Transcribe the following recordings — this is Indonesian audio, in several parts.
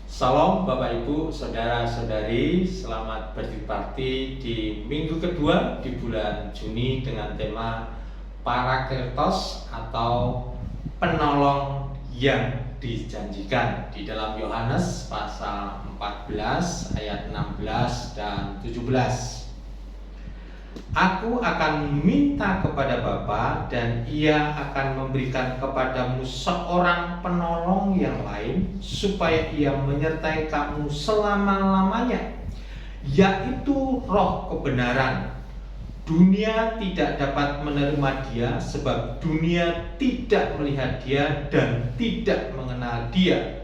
Salam Bapak Ibu, Saudara-saudari, selamat berparti di minggu kedua di bulan Juni dengan tema Parakletos atau penolong yang dijanjikan di dalam Yohanes pasal 14 ayat 16 dan 17. Aku akan minta kepada Bapa dan Ia akan memberikan kepadamu seorang penolong yang lain supaya Ia menyertai kamu selama-lamanya, yaitu Roh kebenaran. Dunia tidak dapat menerima Dia sebab dunia tidak melihat Dia dan tidak mengenal Dia.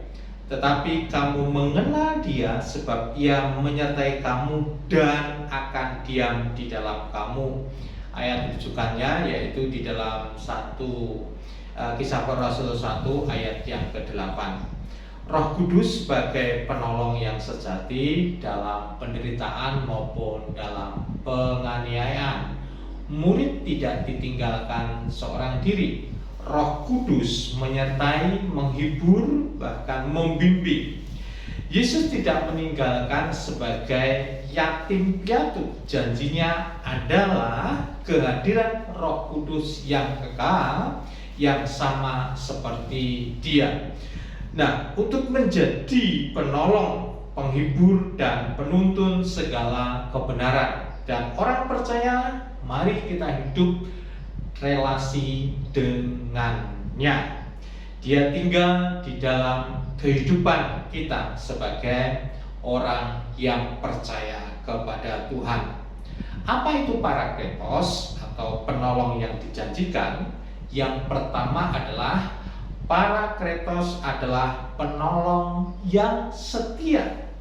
Tetapi kamu mengenal Dia sebab Ia menyertai kamu dan akan diam di dalam kamu. Ayat rujukannya yaitu di dalam Kisah Para Rasul 1 ayat yang ke-8. Roh Kudus sebagai penolong yang sejati dalam penderitaan maupun dalam penganiayaan. Murid tidak ditinggalkan seorang diri. Roh Kudus menyertai, menghibur, bahkan membimbing. Yesus tidak meninggalkan sebagai yatim piatu. Janjinya adalah kehadiran Roh Kudus yang kekal, yang sama seperti Dia. Nah, untuk menjadi penolong, penghibur, dan penuntun segala kebenaran dan orang percaya, mari kita hidup relasi dengannya. Dia tinggal di dalam kehidupan kita sebagai orang yang percaya kepada Tuhan. Apa itu Parakletos atau penolong yang dijanjikan? Yang pertama adalah Parakletos adalah penolong yang setia.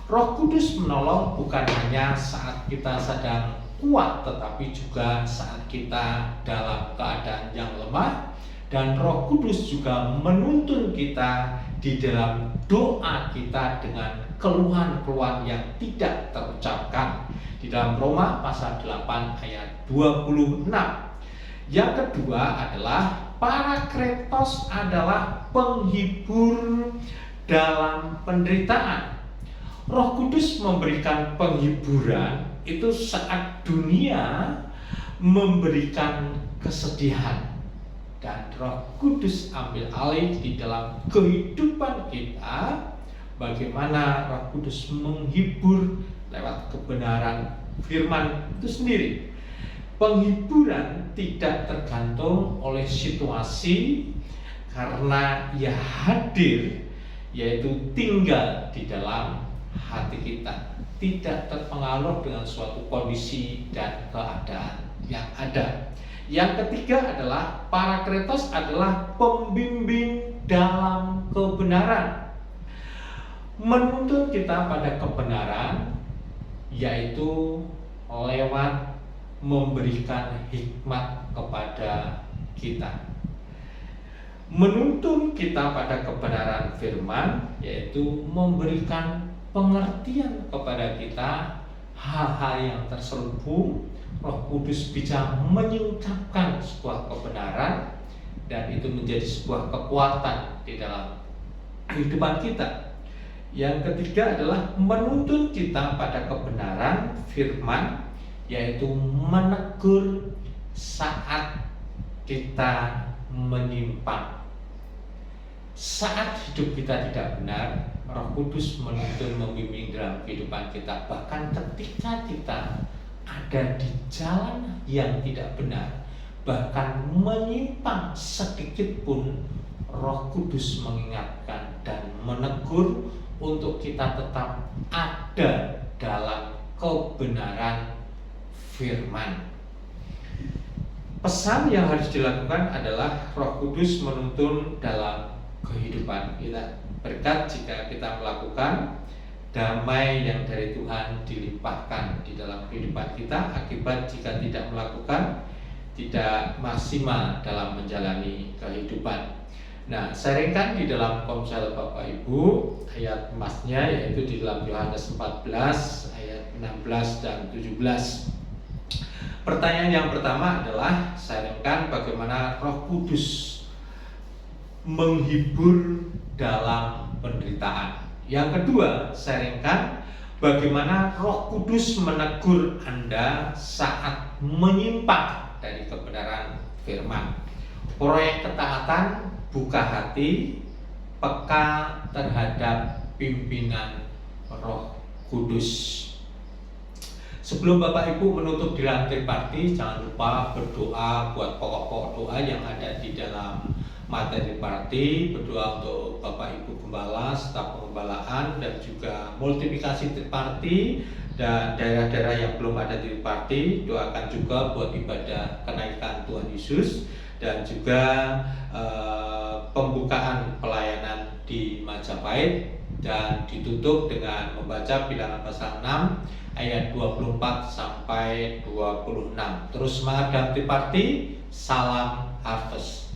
Roh Kudus menolong bukan hanya saat kita sedang kuat, tetapi juga saat kita dalam keadaan yang lemah. Dan Roh Kudus juga menuntun kita di dalam doa kita dengan keluhan-keluhan yang tidak terucapkan. Di dalam Roma pasal 8 ayat 26. Yang kedua adalah Parakletos adalah penghibur dalam penderitaan. Roh Kudus memberikan penghiburan itu saat dunia memberikan kesedihan, dan Roh Kudus ambil alih di dalam kehidupan kita. Bagaimana Roh Kudus menghibur lewat kebenaran firman itu sendiri. Penghiburan tidak tergantung oleh situasi, karena Ia hadir, yaitu tinggal di dalam hati kita, tidak terpengaruh dengan suatu kondisi dan keadaan yang ada. Yang ketiga adalah Parakletos adalah pembimbing dalam kebenaran, menuntun kita pada kebenaran, yaitu lewat memberikan hikmat kepada kita, menuntun kita pada kebenaran firman, yaitu memberikan pengertian kepada kita hal-hal yang terselubung. Roh Kudus bisa menyingkapkan sebuah kebenaran, dan itu menjadi sebuah kekuatan di dalam kehidupan kita. Yang ketiga adalah menuntun kita pada kebenaran firman, yaitu menegur saat kita menyimpang. Saat hidup kita tidak benar, Roh Kudus menuntun, membimbing dalam kehidupan kita. Bahkan ketika kita ada di jalan yang tidak benar, bahkan menyimpang sedikit pun, Roh Kudus mengingatkan dan menegur untuk kita tetap ada dalam kebenaran firman. Pesan yang harus dilakukan adalah Roh Kudus menuntun dalam kehidupan kita. Berkat jika kita melakukan, damai yang dari Tuhan dilimpahkan di dalam kehidupan kita. Akibat jika tidak melakukan, tidak maksimal dalam menjalani kehidupan. Nah, sharingkan di dalam Komsel Bapak Ibu ayat emasnya, yaitu di dalam Yohanes 14 ayat 16 dan 17. Pertanyaan yang pertama adalah sharingkan bagaimana Roh Kudus menghibur dalam penderitaan. Yang kedua, sharingkan bagaimana Roh Kudus menegur Anda saat menyimpang dari kebenaran firman. Proyek ketaatan, buka hati, peka terhadap pimpinan Roh Kudus. Sebelum Bapak Ibu menutup di dalam triparti, jangan lupa berdoa buat pokok-pokok doa yang ada di dalam materi triparti. Berdoa untuk Bapak Ibu Gembala, staf pengembalaan, dan juga multiplikasi triparti dan daerah-daerah yang belum ada triparti. Doakan juga buat ibadah kenaikan Tuhan Yesus dan juga pembukaan pelayanan di Majapahit, dan ditutup dengan membaca Bilangan pasal 6 ayat 24 sampai 26. Terus semangat dalam triparti, salam harvest.